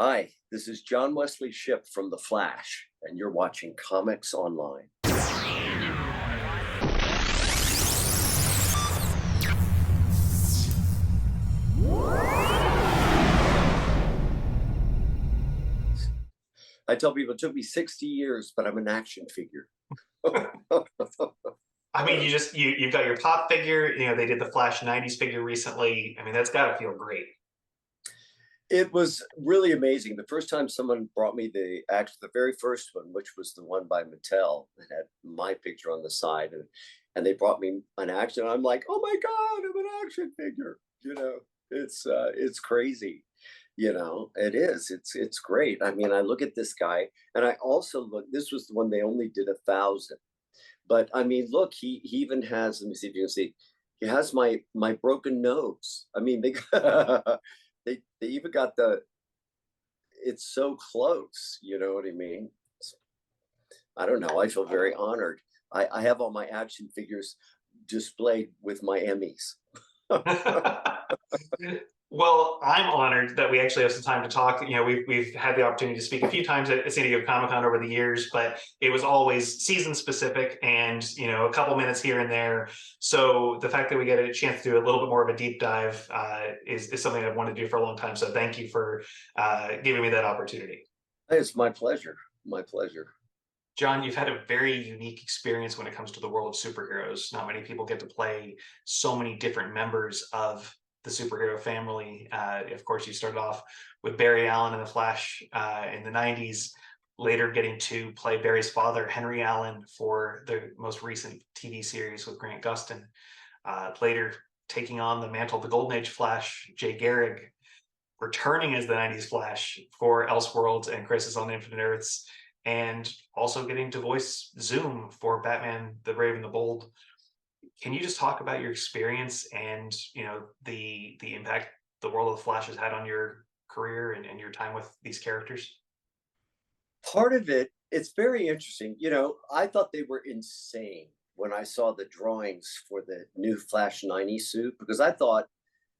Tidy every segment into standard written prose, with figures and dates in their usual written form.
Hi, this is John Wesley Shipp from The Flash, and you're watching Comics Online. I tell people it took me 60 years, but I'm an action figure. I mean, you've got your pop figure. They did the Flash '90s figure recently. I mean, that's got to feel great. It was really amazing. The first time someone brought me the very first one, which was the one by Mattel that had my picture on the side, and they brought me an action. I'm like, oh my God, I'm an action figure. It's crazy. It is. It's great. I mean, I look at this guy, and I also look. This was the one they only did 1,000. But I mean, look, he even has. Let me see if you can see. He has my broken nose. I mean, they they even got the. It's so close. You know what I mean? I don't know. I feel very honored. I have all my action figures displayed with my Emmys. Well, I'm honored that we actually have some time to talk. We've had the opportunity to speak a few times at San Diego Comic Con over the years, but it was always season specific and a couple minutes here and there. So the fact that we get a chance to do a little bit more of a deep dive is something I've wanted to do for a long time. So thank you for giving me that opportunity. It's my pleasure. My pleasure. John, you've had a very unique experience when it comes to the world of superheroes. Not many people get to play so many different members of the superhero family. Of course, you started off with Barry Allen in The Flash in the '90s, later getting to play Barry's father, Henry Allen, for the most recent TV series with Grant Gustin. Later taking on the mantle of the Golden Age Flash, Jay Garrick, returning as the '90s Flash for Elseworlds and Crisis on Infinite Earths, and also getting to voice Zoom for Batman the Brave and the Bold. Can you just talk about your experience and the impact the world of the Flash has had on your career and your time with these characters? Part of it, it's very interesting. I thought they were insane when I saw the drawings for the new Flash 90 suit because I thought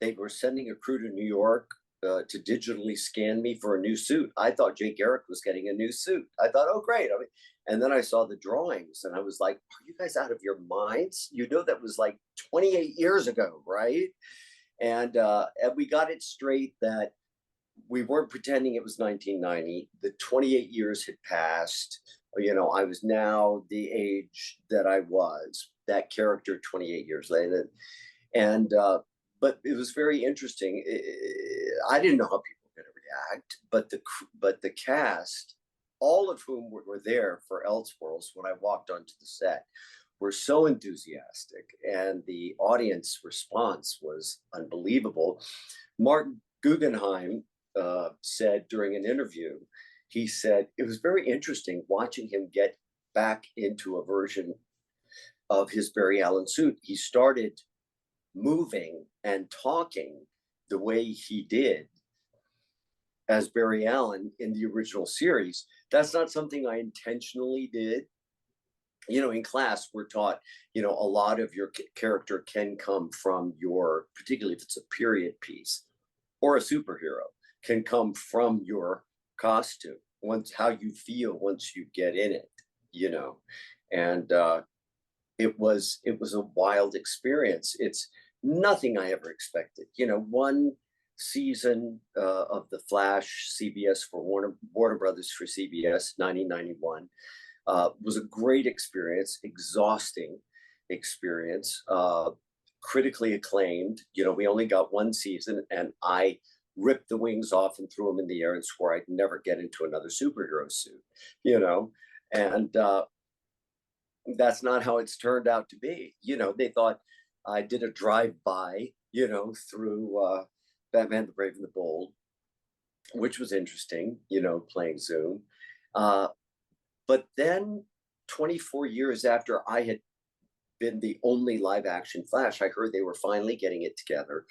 they were sending a crew to New York to digitally scan me for a new suit. I thought Jay Garrick was getting a new suit. I thought, oh, great. And then I saw the drawings and I was like, are you guys out of your minds? That was like 28 years ago, right? And we got it straight that we weren't pretending it was 1990. The 28 years had passed. I was now the age that I was, that character 28 years later. And but it was very interesting. I didn't know how people were going to react, but the cast, all of whom were there for Elseworlds when I walked onto the set, were so enthusiastic, and the audience response was unbelievable. Mark Guggenheim said during an interview, he said it was very interesting watching him get back into a version of his Barry Allen suit. He started moving and talking the way he did as Barry Allen in the original series. That's not something I intentionally did. In class, we're taught, a lot of your character can come from particularly if it's a period piece or a superhero, can come from your costume, how you feel once you get in it, and it was a wild experience. It's nothing I ever expected. One season of the Flash CBS for Warner Brothers for CBS 1991 was a great experience, exhausting experience, critically acclaimed. We only got one season, and I ripped the wings off and threw them in the air and swore I'd never get into another superhero suit. And that's not how it's turned out to be. They thought I did a drive-by, through Batman the Brave and the Bold, which was interesting, playing Zoom. But then 24 years after I had been the only live action Flash, I heard they were finally getting it together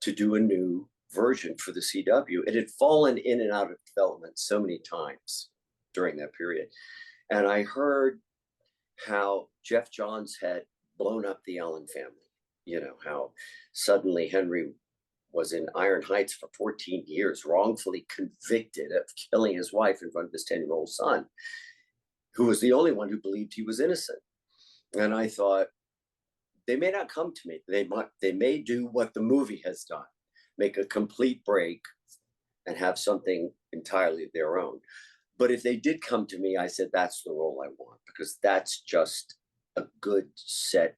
to do a new version for the CW. It had fallen in and out of development so many times during that period. And I heard how Jeff Johns had blown up the Allen family, how suddenly Henry was in Iron Heights for 14 years, wrongfully convicted of killing his wife in front of his 10-year-old son, who was the only one who believed he was innocent. And I thought, they may not come to me. They may do what the movie has done, make a complete break and have something entirely their own. But if they did come to me, I said, that's the role I want, because that's just a good set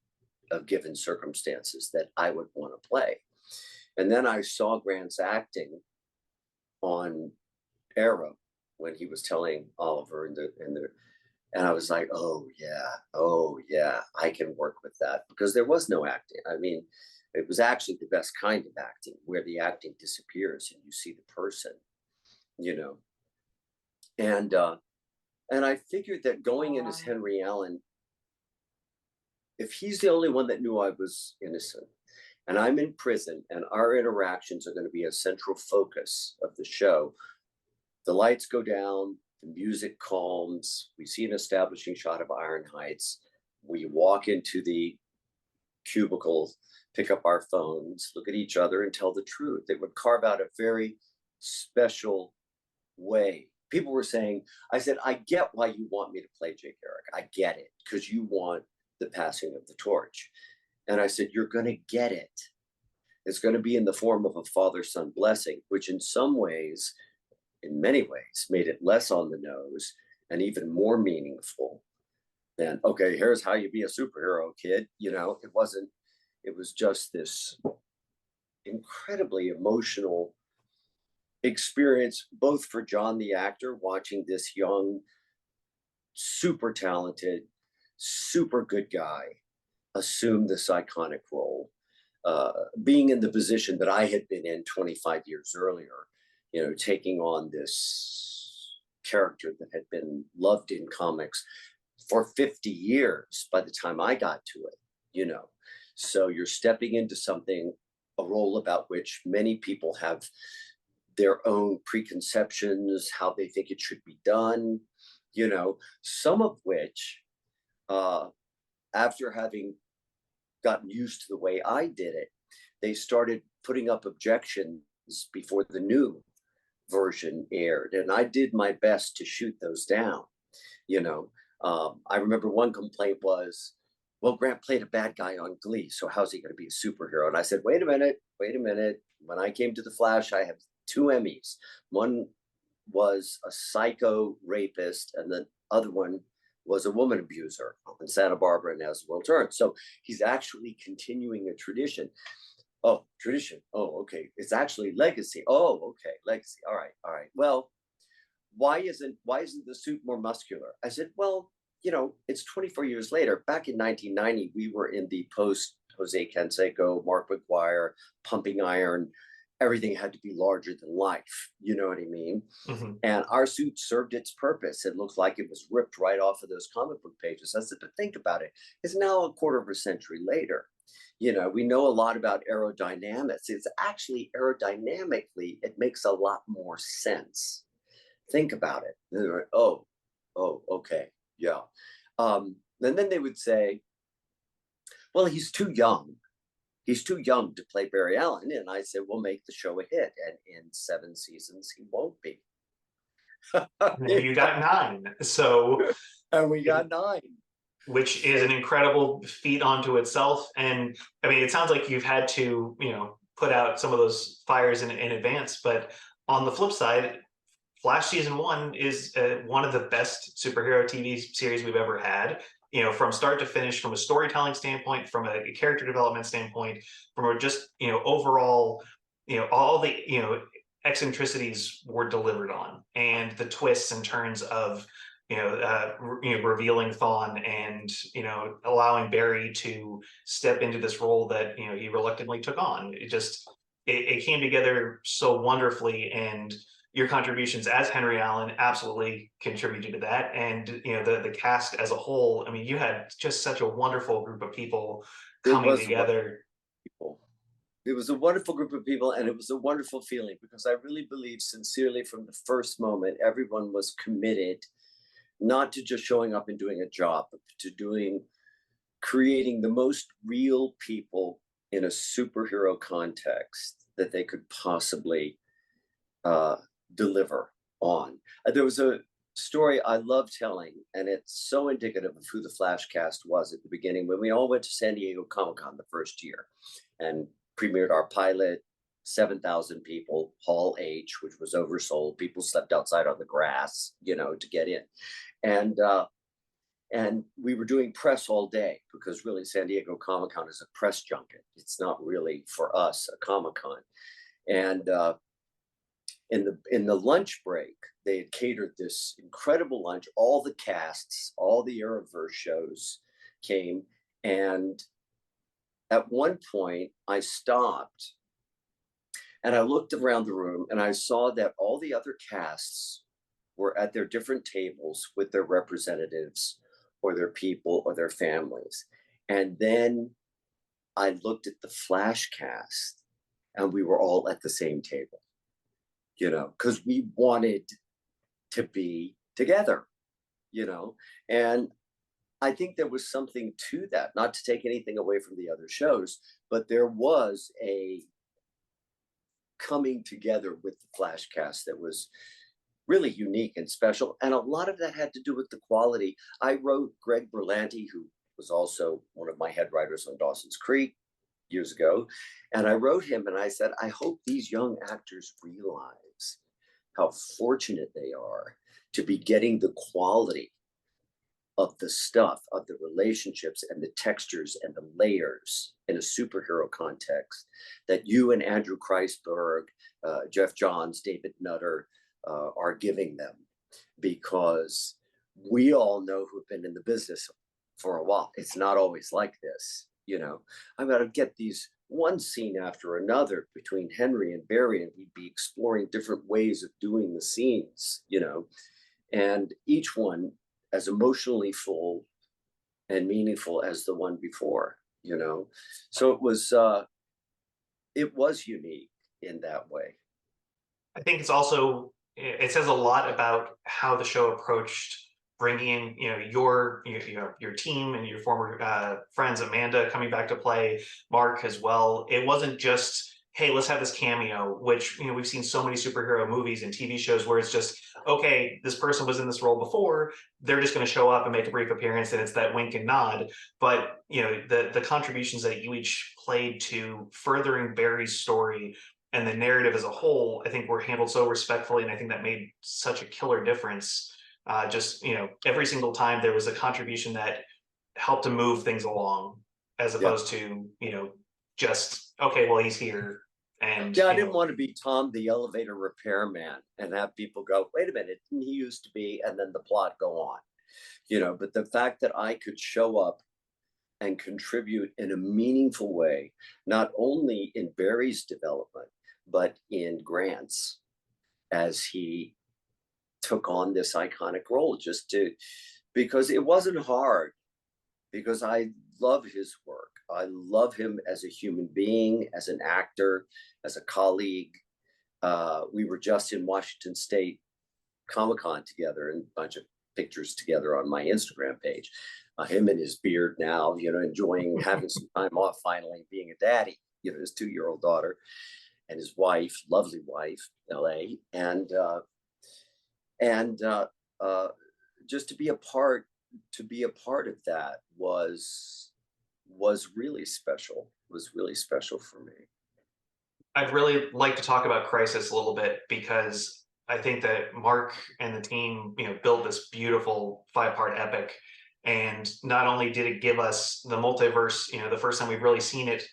of given circumstances that I would want to play. And then I saw Grant's acting on Arrow when he was telling Oliver and I was like, oh yeah, I can work with that, because there was no acting. I mean, it was actually the best kind of acting, where the acting disappears and you see the person, you know. And I figured that going in as Henry Allen, if he's the only one that knew I was innocent, and I'm in prison, and our interactions are going to be a central focus of the show, the lights go down, the music calms, we see an establishing shot of Iron Heights, we walk into the cubicles, pick up our phones, look at each other, and tell the truth. It would carve out a very special way. People were saying, I said, I get why you want me to play Jake Eric. I get it, because you want the passing of the torch. And I said, you're going to get it. It's going to be in the form of a father-son blessing, which in some ways, in many ways, made it less on the nose and even more meaningful than, okay, here's how you be a superhero, kid. You know, it wasn't, it was just this incredibly emotional experience, both for John the actor, watching this young, super talented, super good guy assume this iconic role, being in the position that I had been in 25 years earlier, you know, taking on this character that had been loved in comics for 50 years by the time I got to it, you know. So you're stepping into something, a role about which many people have their own preconceptions, how they think it should be done, you know, some of which, after having gotten used to the way I did it, they started putting up objections before the new version aired. And I did my best to shoot those down, you know. I remember one complaint was, well, Grant played a bad guy on Glee, so how's he going to be a superhero? And I said, wait a minute. When I came to The Flash, I have 2 Emmys. One was a psycho rapist, and the other one was a woman abuser in Santa Barbara and As the World Turns. So he's actually continuing a tradition. Oh, tradition. Oh, okay. It's actually legacy. Oh, okay. Legacy. All right. Well, why isn't the suit more muscular? I said, well, you know, it's 24 years later. Back in 1990, we were in the post Jose Canseco, Mark McGuire, pumping iron. Everything had to be larger than life. You know what I mean? Mm-hmm. And our suit served its purpose. It looked like it was ripped right off of those comic book pages. I said, but think about it. It's now a quarter of a century later. You know, we know a lot about aerodynamics. It's actually aerodynamically, it makes a lot more sense. Think about it. Like, oh, okay, yeah. And then they would say, well, he's too young. He's too young to play Barry Allen. And I said, we'll make the show a hit. And in 7 seasons, he won't be. And you got 9. So, and we got 9. Which is an incredible feat onto itself. And I mean, it sounds like you've had to, you know, put out some of those fires in advance. But on the flip side, Flash season 1 is one of the best superhero TV series we've ever had. You know, from start to finish, from a storytelling standpoint, from a character development standpoint, from a just, you know, overall, you know, all the, you know, eccentricities were delivered on, and the twists and turns of, you know, revealing Thawne and, you know, allowing Barry to step into this role that, you know, he reluctantly took on. It came together so wonderfully, and your contributions as Henry Allen absolutely contributed to that. And, you know, the cast as a whole, I mean, you had just such a wonderful group of people coming together. It was a wonderful group of people, and it was a wonderful feeling, because I really believe sincerely from the first moment, everyone was committed not to just showing up and doing a job, but to creating the most real people in a superhero context that they could possibly uh, deliver on. There was a story I love telling, and it's so indicative of who the Flash cast was at the beginning when we all went to San Diego Comic-Con the first year and premiered our pilot. 7,000 people, Hall H, which was oversold. People slept outside on the grass, to get in. And we were doing press all day because really San Diego Comic-Con is a press junket. It's not really for us a Comic-Con. And in the lunch break, they had catered this incredible lunch. All the casts, all the Arrowverse shows came. And at one point, I stopped and I looked around the room and I saw that all the other casts were at their different tables with their representatives or their people or their families. And then I looked at the Flash cast and we were all at the same table, because we wanted to be together, and I think there was something to that, not to take anything away from the other shows, but there was a coming together with the Flash cast that was really unique and special. And a lot of that had to do with the quality. I wrote Greg Berlanti, who was also one of my head writers on Dawson's Creek years ago. And I wrote him and I said, I hope these young actors realize how fortunate they are to be getting the quality of the stuff, of the relationships and the textures and the layers in a superhero context that you and Andrew Kreisberg, Jeff Johns, David Nutter are giving them, because we all know who've been in the business for a while. It's not always like this, I'm going to get these one scene after another between Henry and Barry, and we'd be exploring different ways of doing the scenes, and each one as emotionally full and meaningful as the one before, so it was unique in that way. I think it says a lot about how the show approached bringing in, your team and your former friends, Amanda coming back to play, Mark as well. It wasn't just, hey, let's have this cameo, which, we've seen so many superhero movies and TV shows where it's just, okay, this person was in this role before, they're just going to show up and make a brief appearance, and it's that wink and nod. But, the contributions that you each played to furthering Barry's story and the narrative as a whole, I think were handled so respectfully, and I think that made such a killer difference. Every single time there was a contribution that helped to move things along, as opposed to, just, okay, well, he's here. And I didn't want to be Tom the elevator repairman and have people go, wait a minute, didn't he used to be, and then the plot go on, but the fact that I could show up and contribute in a meaningful way, not only in Barry's development, but in Grant's, as he took on this iconic role, because it wasn't hard, because I love his work. I love him as a human being, as an actor, as a colleague. We were just in Washington State Comic-Con together, and a bunch of pictures together on my Instagram page. Him and his beard now, enjoying having some time off, finally being a daddy, his 2-year-old daughter and his wife, lovely wife, LA. And just to be a part of that was really special, for me. I'd really like to talk about Crisis a little bit, because I think that Mark and the team, built this beautiful 5-part epic. And not only did it give us the multiverse, the first time we've really seen it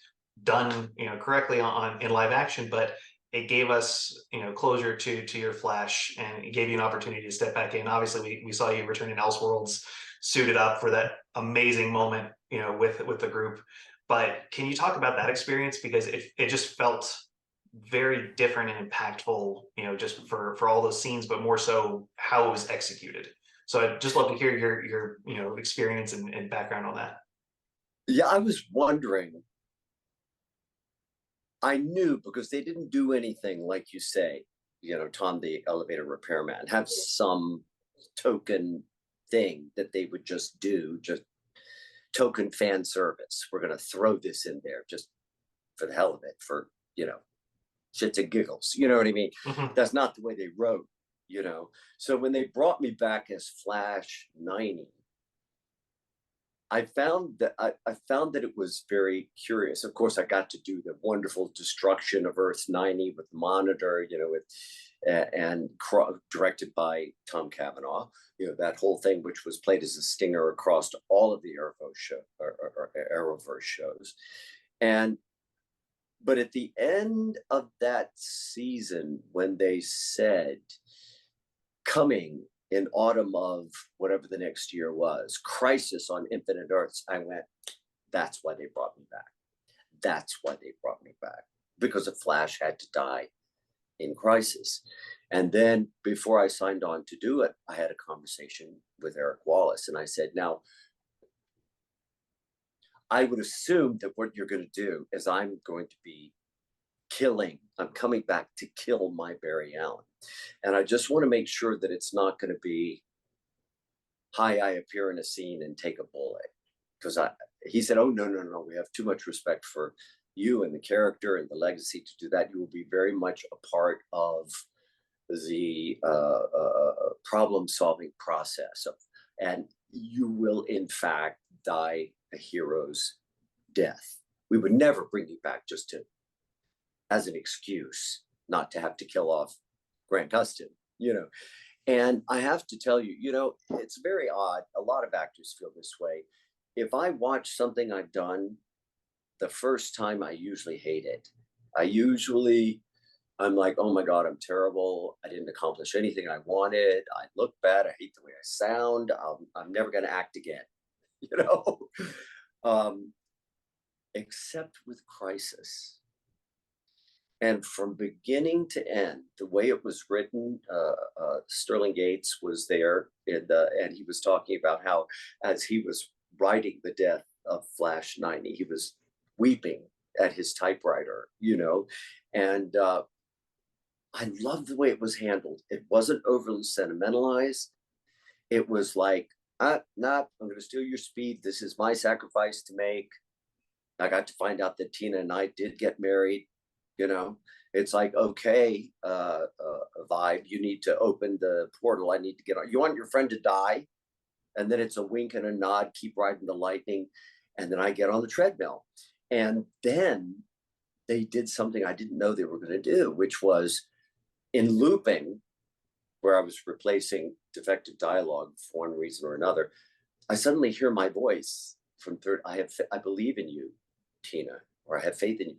done, correctly in live action, but it gave us, closure to your Flash, and it gave you an opportunity to step back in. Obviously, we saw you return in Elseworlds, suited up for that amazing moment, with the group. But can you talk about that experience, because it just felt very different and impactful, just for all those scenes, but more so how it was executed. So I'd just love to hear your experience and background on that. Yeah, I was wondering. I knew, because they didn't do anything like you say, Tom the elevator repairman, have some token thing that they would just do, just token fan service. We're going to throw this in there just for the hell of it, for shits and giggles. You know what I mean? Mhm. That's not the way they wrote, you know. So when they brought me back as Flash 90, I found that it was very curious. Of course, I got to do the wonderful destruction of Earth 90 with the Monitor, you know, with and directed by Tom Cavanaugh. You know, that whole thing, which was played as a stinger across all of the Arrowverse shows, and but at the end of that season, when they said coming in autumn of whatever the next year was, Crisis on Infinite Earths, I went, that's why they brought me back. That's why they brought me back, because a Flash had to die in Crisis. And then before I signed on to do it, I had a conversation with Eric Wallace, and I said, now, I would assume that what you're going to do is I'm going to be I'm coming back to kill my Barry Allen. And I just want to make sure that it's not going to be, hi, I appear in a scene and take a bullet. Because he said, oh, no, no, no, we have too much respect for you and the character and the legacy to do that. You will be very much a part of the problem solving process. And you will, in fact, die a hero's death. We would never bring you back just to as an excuse not to have to kill off Grant Gustin, you know. And I have to tell you, you know, it's very odd. A lot of actors feel this way. If I watch something I've done the first time, I usually hate it. I'm like, oh my God, I'm terrible. I didn't accomplish anything I wanted. I look bad. I hate the way I sound. I'm never going to act again, you know. um, except with Crisis. And from beginning to end, the way it was written, Sterling Gates was there, and he was talking about how, as he was writing the death of Flash 90, he was weeping at his typewriter, you know, and I loved the way it was handled. It wasn't overly sentimentalized. It was like, nah, I'm going to steal your speed. This is my sacrifice to make. I got to find out that Tina and I did get married. You know, it's like, okay, vibe, you need to open the portal. I need to get on. You want your friend to die? And then it's a wink and a nod, keep riding the lightning. And then I get on the treadmill. And then they did something I didn't know they were going to do, which was in looping, where I was replacing defective dialogue for one reason or another. I suddenly hear my voice from third. I believe in you, Tina, or I have faith in you.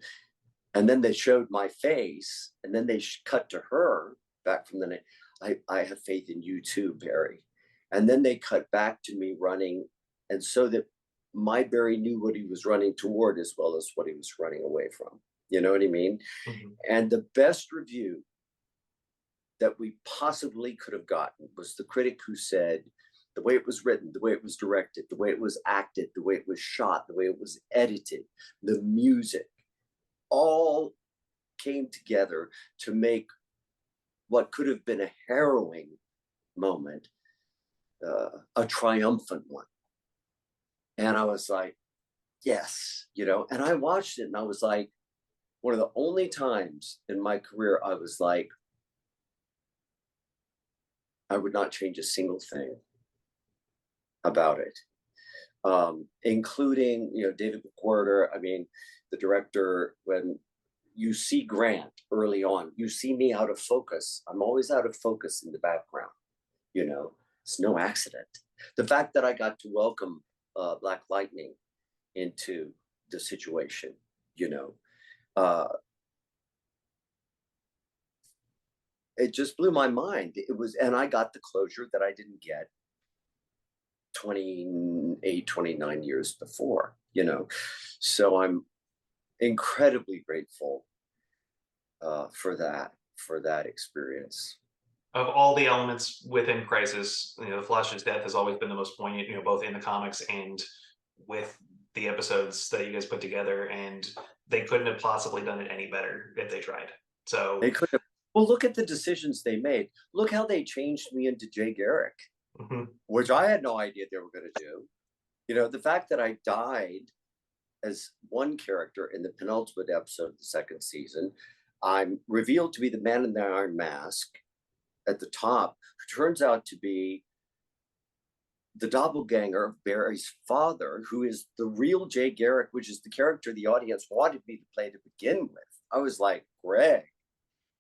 And then they showed my face, and then they cut to her back from the night. I have faith in you too, Barry. And then they cut back to me running, and so that my Barry knew what he was running toward as well as what he was running away from. You know what I mean? Mhm. And the best review that we possibly could have gotten was the critic who said, the way it was written, the way it was directed, the way it was acted, the way it was shot, the way it was edited, the music, all came together to make what could have been a harrowing moment a triumphant one. And I was like, yes, you know, and I watched it and I was like, one of the only times in my career I was like, I would not change a single thing about it. Including, you know, David McWhorter. I mean, the director, when you see Grant early on, you see me out of focus. I'm always out of focus in the background, you know, it's no accident. The fact that I got to welcome Black Lightning into the situation, you know, it just blew my mind. It was, and I got the closure that I didn't get 28, 29 years before, you know. So I'm incredibly grateful for that experience. Of all the elements within Crisis, you know, the Flash's death has always been the most poignant, you know, both in the comics and with the episodes that you guys put together. And they couldn't have possibly done it any better if they tried. They So, could have. Well, look at the decisions they made. Look how they changed me into Jay Garrick, mhm. which I had no idea they were going to do. You know, the fact that I died as one character in the penultimate episode of the second season, I'm revealed to be the man in the iron mask at the top, who turns out to be the doppelganger of Barry's father, who is the real Jay Garrick, which is the character the audience wanted me to play to begin with. I was like, Greg,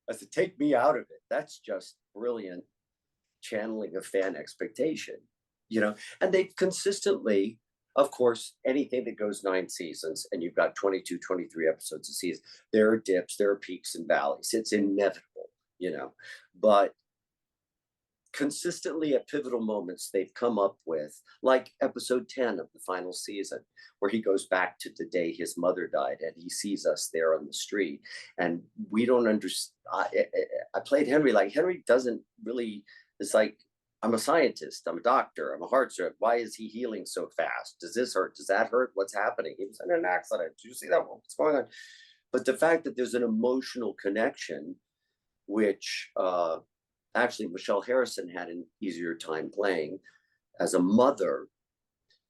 I said, take me out of it. That's just brilliant channeling of fan expectation, you know? And they've consistently, of course, anything that goes 9 seasons and you've got 22, 23 episodes a season, there are dips, there are peaks and valleys. It's inevitable, you know? But consistently at pivotal moments they've come up with, like episode 10 of the final season, where he goes back to the day his mother died and he sees us there on the street, and we don't understand. I played Henry. Like, Henry doesn't really, it's like, I'm a scientist, I'm a doctor, I'm a heart surgeon, why is he healing so fast? Does this hurt? Does that hurt? What's happening? He was in an accident. Did you see that? What's going on? But the fact that there's an emotional connection, which actually Michelle Harrison had an easier time playing as a mother,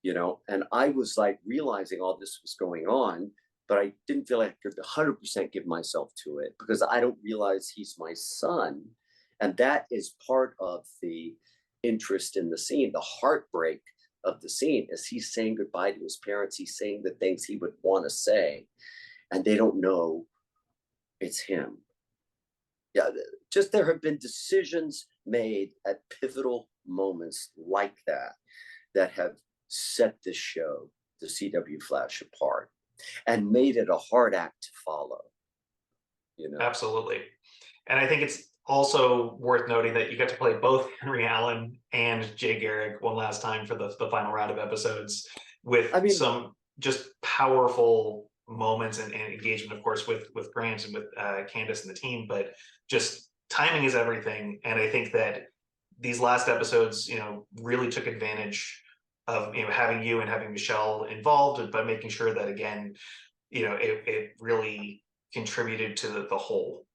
you know, and I was like realizing all this was going on, but I didn't feel like I could 100% give myself to it because I don't realize he's my son. And that is part of the interest in the scene, the heartbreak of the scene, is he's saying goodbye to his parents. He's saying the things he would want to say, and they don't know it's him. Yeah, just there have been decisions made at pivotal moments like that that have set this show, the CW Flash, apart and made it a hard act to follow. You know, Absolutely. And I think it's also worth noting that you get to play both Henry Allen and Jay Garrick one last time for the final round of episodes, with I mean, some just powerful moments and engagement, of course, with Grant and with Candace and the team. But just timing is everything. And I think that these last episodes, you know, really took advantage of, you know, having you and having Michelle involved, but making sure that, again, you know, it really contributed to the whole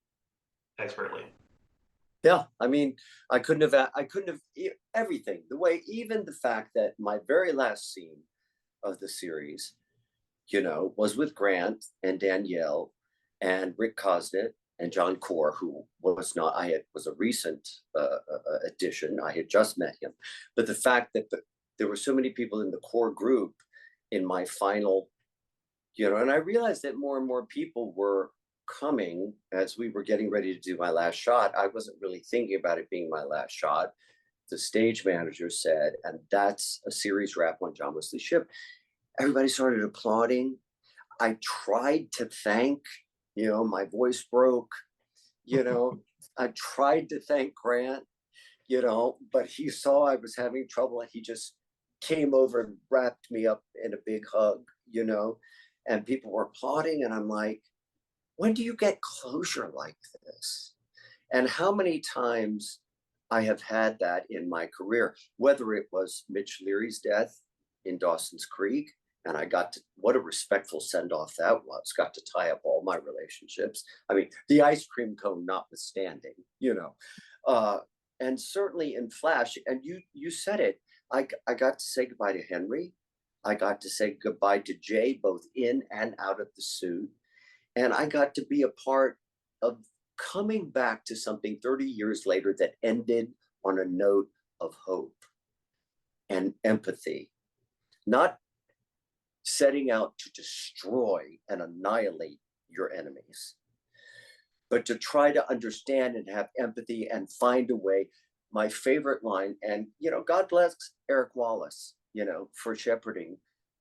expertly. yeah, I mean, I couldn't have everything the way, even the fact that my very last scene of the series, you know, was with Grant and Danielle and Rick Cosnett and John Core, who was not, was a recent addition. I had just met him. But the fact that there were so many people in the core group in my final, you know, and I realized that more and more people were coming as we were getting ready to do my last shot. I wasn't really thinking about it being my last shot. The stage manager said, and that's a series wrap on John Wesley Shipp. Everybody started applauding. I tried to thank, you know, my voice broke, you know, I tried to thank Grant, you know, but he saw I was having trouble and he just came over and wrapped me up in a big hug, you know, and people were applauding. And I'm like, when do you get closure like this? And how many times I have had that in my career, whether it was Mitch Leary's death in Dawson's Creek, and I got to, what a respectful send off that was, got to tie up all my relationships. I mean, the ice cream cone notwithstanding, you know, and certainly in Flash, and you said it, I got to say goodbye to Henry. I got to say goodbye to Jay, both in and out of the suit. And I got to be a part of coming back to something 30 years later that ended on a note of hope and empathy, not setting out to destroy and annihilate your enemies, but to try to understand and have empathy and find a way. My favorite line, and, you know, God bless Eric Wallace, you know, for shepherding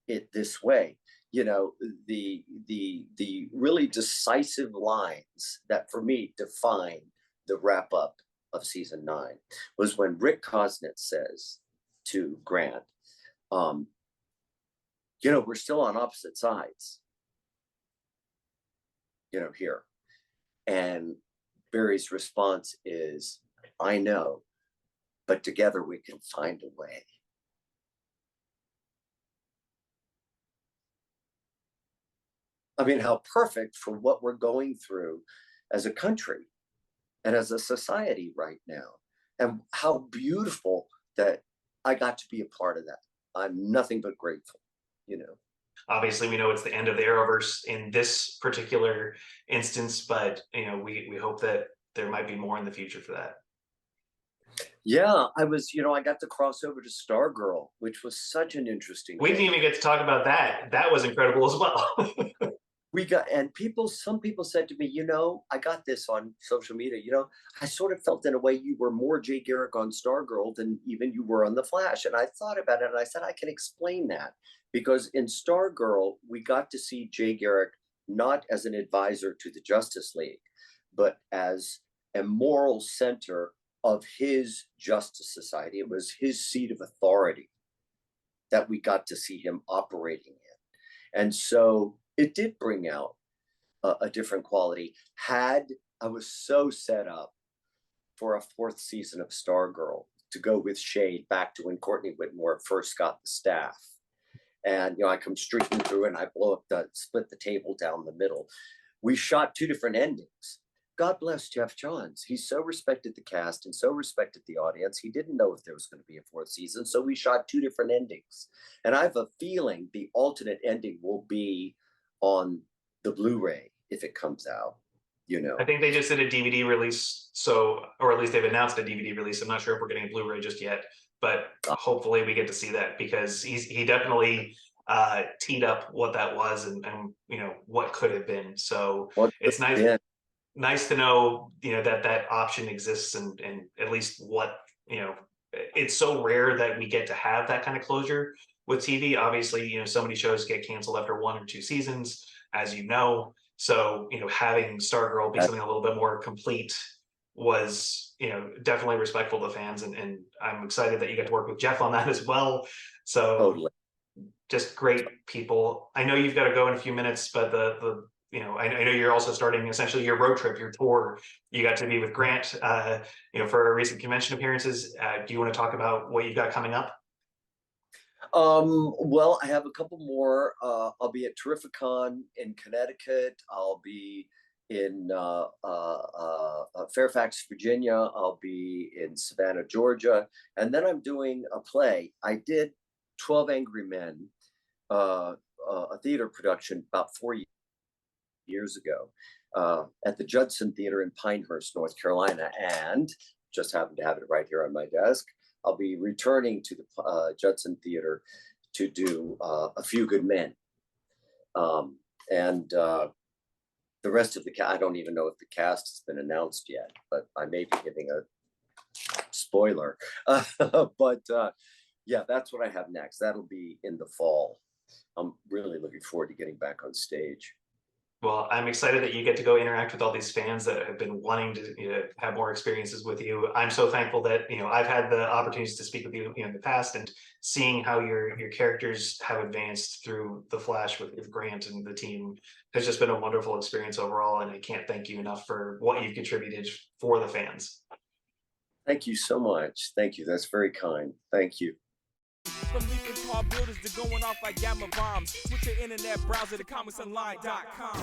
it this way. You know, the really decisive lines that for me define the wrap up of season 9 was when Rick Cosnett says to Grant, you know, we're still on opposite sides, you know, here. And Barry's response is, I know, but together we can find a way. I mean, how perfect for what we're going through as a country and as a society right now. And how beautiful that I got to be a part of that. I'm nothing but grateful, you know. Obviously, we know it's the end of the Arrowverse in this particular instance, but we hope that there might be more in the future for that. Yeah, I got to cross over to Stargirl, which was such an interesting We didn't thing. even get to talk about that. That was incredible as well. Some people said to me, I got this on social media, I sort of felt in a way you were more Jay Garrick on Stargirl than even you were on The Flash. And I thought about it and I said, I can explain that because in Stargirl, we got to see Jay Garrick not as an advisor to the Justice League, but as a moral center of his Justice Society. It was his seat of authority that we got to see him operating in. And so it did bring out a different quality. I was so set up for a fourth season of Stargirl to go with Shade back to when Courtney Whitmore first got the staff. And, I come streaking through and I split the table down the middle. We shot two different endings. God bless Jeff Johns. He so respected the cast and so respected the audience. He didn't know if there was going to be a fourth season. So we shot two different endings. And I have a feeling the alternate ending will be on the Blu-ray if it comes out, I think they just did a DVD release, or at least they've announced a DVD release. I'm not sure if we're getting a Blu-ray just yet, but hopefully we get to see that because he definitely teed up what that was and what could have been. So it's nice to know that option exists and at least what it's so rare that we get to have that kind of closure with TV. Obviously, so many shows get canceled after 1 or 2 seasons, as you know. So, having Stargirl be something a little bit more complete was, definitely respectful to fans. And I'm excited that you got to work with Jeff on that as well. So Totally. Just great people. I know you've got to go in a few minutes, but I know you're also starting essentially your road trip, your tour. You got to be with Grant, for recent convention appearances. Do you want to talk about what you've got coming up? Well, I have a couple more. I'll be at Terrificon in Connecticut. I'll be in Fairfax, Virginia. I'll be in Savannah, Georgia. And then I'm doing a play. I did 12 Angry Men, a theater production about 4 years ago at the Judson Theater in Pinehurst, North Carolina, and just happen to have it right here on my desk. I'll be returning to the Judson Theater to do A Few Good Men. And the rest of the cast, I don't even know if the cast has been announced yet, but I may be giving a spoiler. But yeah, that's what I have next. That'll be in the fall. I'm really looking forward to getting back on stage. Well, I'm excited that you get to go interact with all these fans that have been wanting to have more experiences with you. I'm so thankful that I've had the opportunities to speak with you, in the past, and seeing how your characters have advanced through The Flash with Grant and the team has just been a wonderful experience overall. And I can't thank you enough for what you've contributed for the fans. Thank you so much. Thank you. That's very kind. Thank you. From leaping tall buildings to going off like gamma bombs. Switch your internet browser to comicsonline.com.